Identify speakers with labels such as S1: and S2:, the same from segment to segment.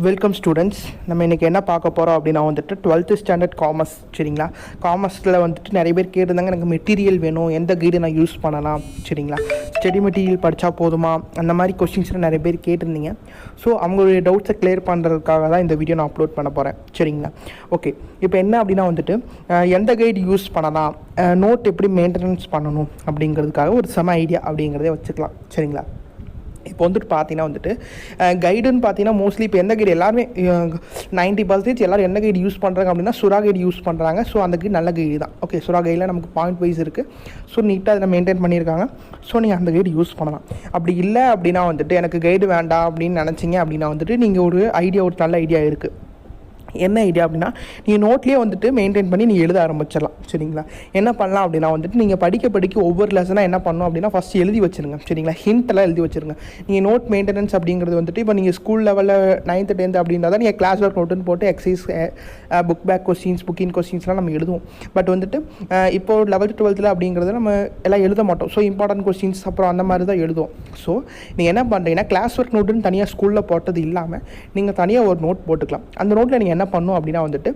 S1: Welcome students. நம்ம இன்றைக்கி என்ன பார்க்க போகிறோம் அப்படின்னா வந்துட்டு 12th ஸ்டாண்டர்ட் காமர்ஸ். சரிங்களா, காமர்ஸில் வந்துட்டு நிறைய பேர் கேட்டிருந்தாங்க, எனக்கு மெட்டீரியல் வேணும், எந்த கைடு நான் யூஸ் பண்ணலாம். சரிங்களா, ஸ்டடி மெட்டீரியல் படித்தா போதுமா, அந்த மாதிரி கொஸ்டின்ஸ்லாம் நிறைய பேர் கேட்டிருந்தீங்க. ஸோ அவங்களுடைய டவுட்ஸை கிளியர் பண்ணுறதுக்காக தான் இந்த வீடியோ நான் அப்லோட் பண்ண போகிறேன். சரிங்களா, ஓகே. இப்போ என்ன அப்படின்னா வந்துட்டு எந்த கைடு யூஸ் பண்ணலாம், நோட் எப்படி மெயின்டெனன்ஸ் பண்ணணும் அப்படிங்கிறதுக்காக ஒரு செம ஐடியா அப்படிங்கிறதே வச்சுக்கலாம். சரிங்களா, இப்போ வந்துட்டு பார்த்தீங்கன்னா வந்துட்டு கைடுன்னு பார்த்தீங்கன்னா மோஸ்ட்லி இப்போ எந்த கைடு எல்லாருமே 90% எல்லோரும் எந்த கைடு யூஸ் பண்ணுறாங்க அப்படின்னா சுறா கைடு யூஸ் பண்ணுறாங்க. ஸோ அந்த கைடு நல்ல கைடு தான். ஓகே, சுறா கைடில் நமக்கு பாயிண்ட் வைஸ் இருக்குது. ஸோ நீட்டாக அதில் மெயின்டைன் பண்ணியிருக்காங்க. ஸோ நீங்கள் அந்த கைடு யூஸ் பண்ணலாம். அப்படி இல்லை அப்படின்னா வந்துட்டு எனக்கு கைடு வேண்டாம் அப்படின்னு நினச்சிங்க அப்படின்னா வந்துட்டு நீங்கள் ஒரு நல்ல ஐடியா இருக்குது. என்ன ஐடியா அப்படின்னா நீங்கள் நோட்லேயே வந்துட்டு மெயின்டைன் பண்ணி நீங்கள் எழுத ஆரம்பிச்சிடலாம். சரிங்களா, என்ன பண்ணலாம் அப்படின்னா வந்துட்டு நீங்கள் படிக்க ஒவ்வொரு லெசனாக என்ன பண்ணணும் அப்படின்னா ஃபஸ்ட்டு எழுதி வச்சுருங்க. சரிங்களா, ஹிண்ட்டெல்லாம் எழுதி வச்சுருங்க. நீங்கள் நோட் மெயின்டெனன்ஸ் அப்படிங்கிறது வந்துட்டு இப்போ நீங்கள் ஸ்கூல் லெவலில் 9th 10th அப்படின்னா தான் நீங்கள் கிளாஸ் ஒர்க் நோட்டுன்னு போட்டு எக்ஸசைஸ் புக் பேக் கொஸ்டின்ஸ் புக்கின் கொஸ்டின்ஸ்லாம் நம்ம எழுதுவோம். பட் வந்துட்டு இப்போ 11th 12th அப்படிங்கிறது நம்ம எல்லாம் எழுத மாட்டோம். ஸோ இம்பார்ட்டன்ட் கொஸ்டின்ஸ் அப்புறம் அந்த மாதிரி தான் எழுதுவோம். ஸோ நீங்கள் என்ன பண்ணுறீங்கன்னா கிளாஸ் ஒர்க் நோட்டுன்னு தனியாக ஸ்கூலில் போட்டது இல்லாமல் நீங்கள் தனியாக ஒரு நோட் போட்டுக்கலாம். அந்த நோட்டில் நீங்கள் என்ன பண்ணும் அப்படின்னா வந்துட்டு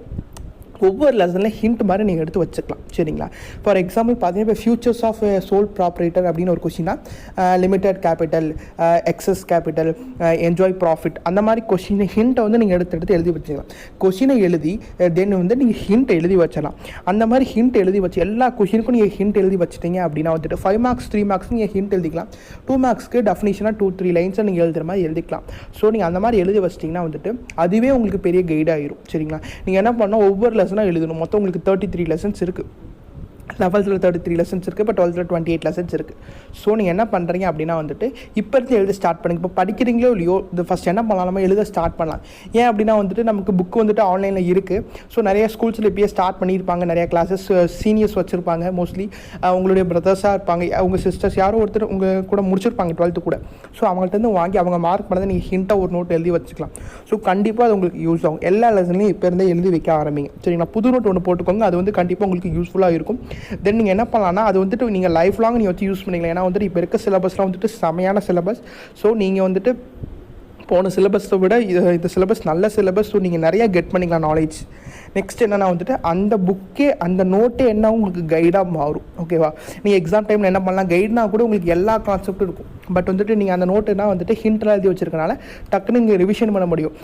S1: ஒவ்வொரு லெசனில் ஹிண்ட் மாதிரி நீங்கள் எடுத்து வச்சுக்கலாம். சரிங்களா, ஃபார் எக்ஸாம்பிள் பார்த்தீங்கன்னா இப்போ ஃபியூச்சர்ஸ் ஆஃப் சோல் ப்ராப்ரேட்டர் அப்படின்னு ஒரு கொஸ்டின்னா limited capital, excess capital, enjoy profit, அந்த மாதிரி கொஸ்டின் ஹிண்ட்டை வந்து நீங்கள் எடுத்து எழுதி வச்சுக்கலாம். கொஸ்டினை எழுதி தென் வந்து நீங்கள் ஹிண்ட்டை எழுதி வச்சிடலாம். அந்த மாதிரி ஹிண்ட் எழுதி வச்சு எல்லா கொஸ்டினுக்கும் நீங்கள் ஹிண்ட் எழுதி வச்சுட்டீங்க அப்படின்னா வந்துட்டு 5 மார்க்ஸ் 3 மார்க்ஸ் நீங்கள் ஹிண்ட் எழுதிக்கலாம். 2 மார்க்ஸ்க்கு டெஃபினிஷனாக 2-3 லைன்ஸை நீங்கள் எழுதுகிற மாதிரி எழுதிக்கலாம். ஸோ நீங்கள் அந்த மாதிரி எழுதி வச்சிட்டிங்கன்னா வந்துட்டு அதுவே உங்களுக்கு பெரிய கைடாகிடும். சரிங்களா, நீங்கள் என்ன பண்ணால் ஒவ்வொரு லெசனாக எழுதணும். மொத்தம் உங்களுக்கு 33 லெசன்ஸ் இருக்குது. 11th 33 லெசன்ஸ் இருக்குது. இப்போ 12th 28 லெசன்ஸ் இருக்குது. ஸோ நீங்கள் என்ன பண்ணுறீங்க அப்படின்னா வந்துட்டு இப்போ இருந்து எழுத ஸ்டார்ட் பண்ணுங்க. இப்போ படிக்கிறீங்களோ இல்லையோ இது ஃபஸ்ட் என்ன பண்ணலாம், நம்ம எழுத ஸ்டார்ட் பண்ணலாம். ஏன் அப்படின்னா வந்துட்டு நமக்கு புக்கு வந்துட்டு ஆன்லைனில் இருக்குது. ஸோ நிறைய ஸ்கூல்ஸில் இப்போயே ஸ்டார்ட் பண்ணியிருப்பாங்க. நிறைய கிளாஸஸ் சீனியர்ஸ் வச்சுருப்பாங்க. மோஸ்ட்லி உங்களுடைய பிரதர்ஸாக இருப்பாங்க, அவங்க சிஸ்டர்ஸ் யாரோ ஒருத்தர் உங்கள் கூட முடிச்சிருப்பாங்க 12th கூட. ஸோ அவங்கள்ட்ட வாங்கி அவங்க மார்க் பண்ணதை நீங்கள் ஹிண்ட்டாக ஒரு நோட் எழுதி வச்சுக்கலாம். ஸோ கண்டிப்பாக அது உங்களுக்கு யூஸ் ஆகும். எல்லா லெசன்லையும் இப்போ இருந்தே எழுதி வைக்க ஆரம்பிங்க. சரிங்களா, புது நோட் ஒன்று போட்டுக்கோங்க. அது வந்து கண்டிப்பாக உங்களுக்கு யூஸ்ஃபுல்லாக இருக்கும். தென் நீங்கள் என்ன பண்ணலாம்னா அது வந்துட்டு நீங்கள் லைஃப் லாங் நீங்கள் வச்சு யூஸ் பண்ணிக்கலாம். ஏன்னா வந்துட்டு இப்போ இருக்க சிலபஸ்லாம் வந்துட்டு செமையான சிலபஸ். ஸோ நீங்கள் வந்துட்டு போன சிலபஸை விட இந்த சிலபஸ் நல்ல சிலபஸ். ஸோ நீங்கள் நிறையா கெட் பண்ணிக்கலாம் நாலேஜ். நெக்ஸ்ட் என்னென்னா வந்துட்டு அந்த புக்கே அந்த நோட்டே என்ன உங்களுக்கு கைடாக மாறும். ஓகேவா, நீங்கள் எக்ஸாம் டைமில் என்ன பண்ணலாம், கைட்னா கூட உங்களுக்கு எல்லா கான்செப்டும் இருக்கும். பட் வந்துட்டு நீங்கள் அந்த நோட்டுனா வந்துட்டு ஹிண்ட்லாம் எழுதி வச்சிருக்கனால டக்குன்னு நீங்கள் ரிவிஷன் பண்ண முடியும்.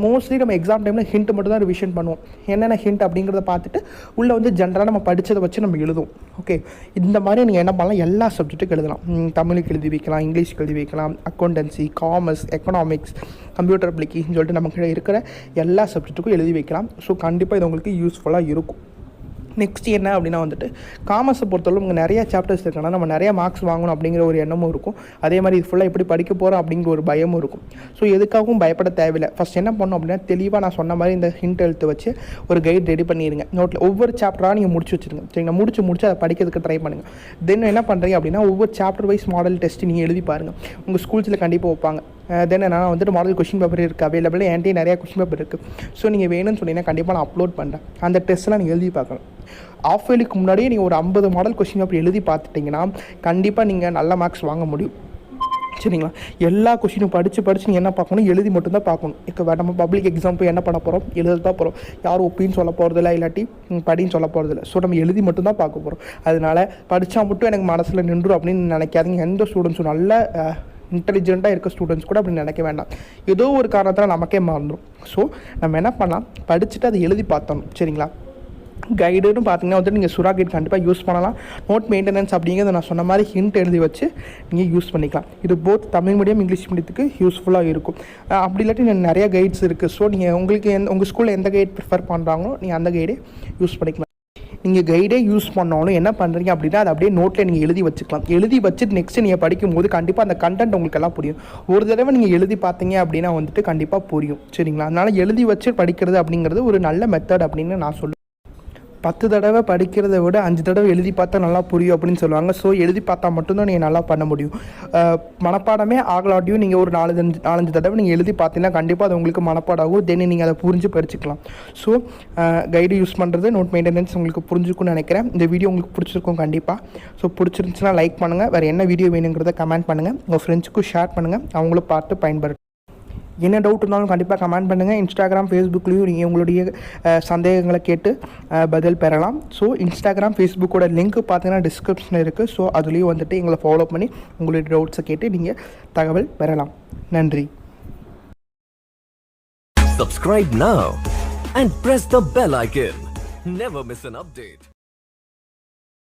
S1: மோஸ்ட்லி நம்ம எக்ஸாம் டைமில் ஹிண்ட் மட்டும் தான் ரிவிஷன் பண்ணுவோம். என்னென்ன ஹிண்ட் அப்படிங்கிறத பார்த்துட்டு உள்ளே வந்து ஜென்ரலாக நம்ம படித்ததை வச்சு நம்ம எழுதுவோம். ஓகே, இந்த மாதிரி நீங்கள் என்ன பண்ணலாம், எல்லா சப்ஜெக்ட்டுக்கும் எழுதலாம். தமிழுக்கு எழுதி வைக்கலாம், இங்கிலீஷ்க்கு எழுதி வைக்கலாம், accountancy, commerce, economics, computer application சொல்லிட்டு நமக்கு இருக்கிற எல்லா சப்ஜெக்ட்டுக்கும் எழுதி வைக்கலாம். ஸோ கண்டிப்பாக இது உங்களுக்கு யூஸ்ஃபுல்லாக இருக்கும். நெக்ஸ்ட் என்ன அப்படின்னா வந்துட்டு காமர்ஸை பொறுத்தவரை உங்களுக்கு நிறையா சாப்டர்ஸ் இருக்குன்னா நம்ம நிறையா மார்க்ஸ் வாங்கணும் அப்படிங்கிற ஒரு எண்ணமும் இருக்கும். அதே மாதிரி இது ஃபுல்லாக எப்படி படிக்க போகிறோம் அப்படிங்கிற ஒரு பயமும் இருக்கும். ஸோ எதுக்காகவும் பயப்பட தேவையில்லை. ஃபஸ்ட் என்ன பண்ணணும் அப்படின்னா தெளிவாக நான் சொன்ன மாதிரி இந்த ஹிண்ட் எழுத்து வச்சு ஒரு கைட் ரெடி பண்ணிடுங்க. நோட்டில் ஒவ்வொரு சாப்டராக நீங்கள் முடிச்சு வச்சுருங்க. சரிங்களா, முடிச்சு அதை படிக்கிறதுக்கு ட்ரை பண்ணுங்கள். தென் என்ன பண்ணுறீங்க அப்படின்னா ஒவ்வொரு சாப்டர் வைஸ் மாடல் டெஸ்ட் நீங்கள் எழுதி பாருங்கள். உங்கள் ஸ்கூல்ஸில் கண்டிப்பாக வைப்பாங்க. தென் நான் வந்துட்டு மாடல் கொஸ்டின் பேப்பர் இருக்குது அவைலபிள். என்கிட்ட நிறையா கொஸ்டின் பேப்பர் இருக்குது. ஸோ நீங்கள் வேணும்னு சொன்னீங்கன்னா கண்டிப்பாக நான் அப்லோட் பண்ணுறேன். அந்த டெஸ்ட்லாம் நீங்கள் எழுதி பார்க்கணும். ஆஃப் இயர்லிக்கு முன்னாடியே நீங்கள் ஒரு 50 மாடல் கொஸ்டின் பேப்பர் எழுதி பார்த்துட்டிங்கன்னா கண்டிப்பாக நீங்கள் நல்ல மார்க்ஸ் வாங்க முடியும். சரிங்களா, எல்லா கொஸ்டினும் படித்து நீங்கள் என்ன பார்க்கணும், எழுதி மட்டும்தான் பார்க்கணும். இப்போ நம்ம பப்ளிக் எக்ஸாம் போய் என்ன பண்ண போகிறோம், எழுத தான் போகிறோம். யாரும் ஒப்பின்னு சொல்ல போகிறதில்ல, இல்லாட்டி படின்னு சொல்ல போகிறதில்ல. ஸோ நம்ம எழுதி மட்டும்தான் பார்க்க போகிறோம். அதனால் படித்தா மட்டும் எனக்கு மனசில் நின்றும் அப்படின்னு நினைக்காதீங்க. எந்த ஸ்டூடெண்ட்ஸும் நல்ல இன்டெலிஜென்ட்டாக இருக்க ஸ்டூடெண்ட்ஸ் கூட அப்படி நினைக்க வேண்டாம். ஏதோ ஒரு காரணத்தில் நமக்கே மறந்துடும். ஸோ நம்ம என்ன பண்ணலாம், படிச்சுட்டு அதை எழுதி பார்த்தோம். சரிங்களா, கைடுன்னு பார்த்தீங்கன்னா வந்துட்டு நீங்கள் சுறா கைட் கண்டிப்பாக யூஸ் பண்ணலாம். நோட் மெயின்டெனன்ஸ் அப்படிங்கிறத நான் சொன்ன மாதிரி ஹிண்ட் எழுதி வச்சு நீங்கள் யூஸ் பண்ணிக்கலாம். இது போத் தமிழ் மீடியம் இங்கிலீஷ் மீடியத்துக்கு யூஸ்ஃபுல்லாக இருக்கும். அப்படி இல்லாட்டி நிறைய கைட்ஸ் இருக்குது. ஸோ நீங்கள் உங்களுக்கு உங்கள் ஸ்கூலில் எந்த கைட் ப்ரிஃபர் பண்ணுறாங்களோ நீங்கள் அந்த கைடே யூஸ் பண்ணிக்கலாம். நீங்கள் கைடே யூஸ் பண்ணாலும் என்ன பண்ணுறீங்க அப்படின்னா அதை அப்படியே நோட்டில் நீங்கள் எழுதி வச்சுக்கலாம். எழுதி வச்சுட்டு நெக்ஸ்ட்டு நீங்கள் படிக்கும்போது கண்டிப்பாக அந்த கண்டென்ட் உங்களுக்கு எல்லாம் புரியும். ஒரு தடவை நீங்கள் எழுதி பார்த்தீங்க அப்படின்னா வந்துட்டு கண்டிப்பாக புரியும். சரிங்களா, அதனால் எழுதி வச்சு படிக்கிறது அப்படிங்கிறது ஒரு நல்ல மெத்தட் அப்படின்னு நான் சொல்லுவேன். 10 தடவை படிக்கிறத விட 5 தடவை எழுதி பார்த்தா நல்லா புரியும் அப்படின்னு சொல்லுவாங்க. ஸோ எழுதி பார்த்தா மட்டும்தான் நீங்கள் நல்லா பண்ண முடியும். மனப்பாடமே ஆகலாட்டியும் நீங்கள் ஒரு 4-5 தடவை நீங்கள் எழுதி பார்த்தீங்கன்னா கண்டிப்பாக அது உங்களுக்கு மனப்பாடாகும். தென் நீங்கள் அதை புரிஞ்சு படிச்சுக்கலாம். ஸோ கைடு யூஸ் பண்ணுறது, நோட் மெயின்டெனன்ஸ் உங்களுக்கு புரிஞ்சுக்குன்னு நினைக்கிறேன். இந்த வீடியோ உங்களுக்கு பிடிச்சிருக்கும் கண்டிப்பாக. ஸோ பிடிச்சிருந்துச்சுன்னா லைக் பண்ணுங்கள். வேறு என்ன வீடியோ வேணுங்கிறத கமெண்ட் பண்ணுங்கள். உங்கள் ஃப்ரெண்ட்ஸுக்கும் ஷேர் பண்ணுங்கள். அவங்களும் பார்த்து பயன்படுத்தும். என்ன டவுட் இருந்தாலும் கண்டிப்பாக கமெண்ட் பண்ணுங்கள். இன்ஸ்டாகிராம் ஃபேஸ்புக்லேயும் நீங்கள் உங்களுடைய சந்தேகங்களை கேட்டு பதில் பெறலாம். ஸோ இன்ஸ்டாகிராம் ஃபேஸ்புக்கோட லிங்க் பார்த்தீங்கன்னா டிஸ்கிரிப்ஷனில் இருக்குது. ஸோ அதுலேயும் வந்துட்டு எங்களை ஃபாலோ பண்ணி உங்களுடைய டவுட்ஸை கேட்டு நீங்கள் தகவல் பெறலாம். நன்றி.
S2: Subscribe now and press the bell icon. Never miss an update.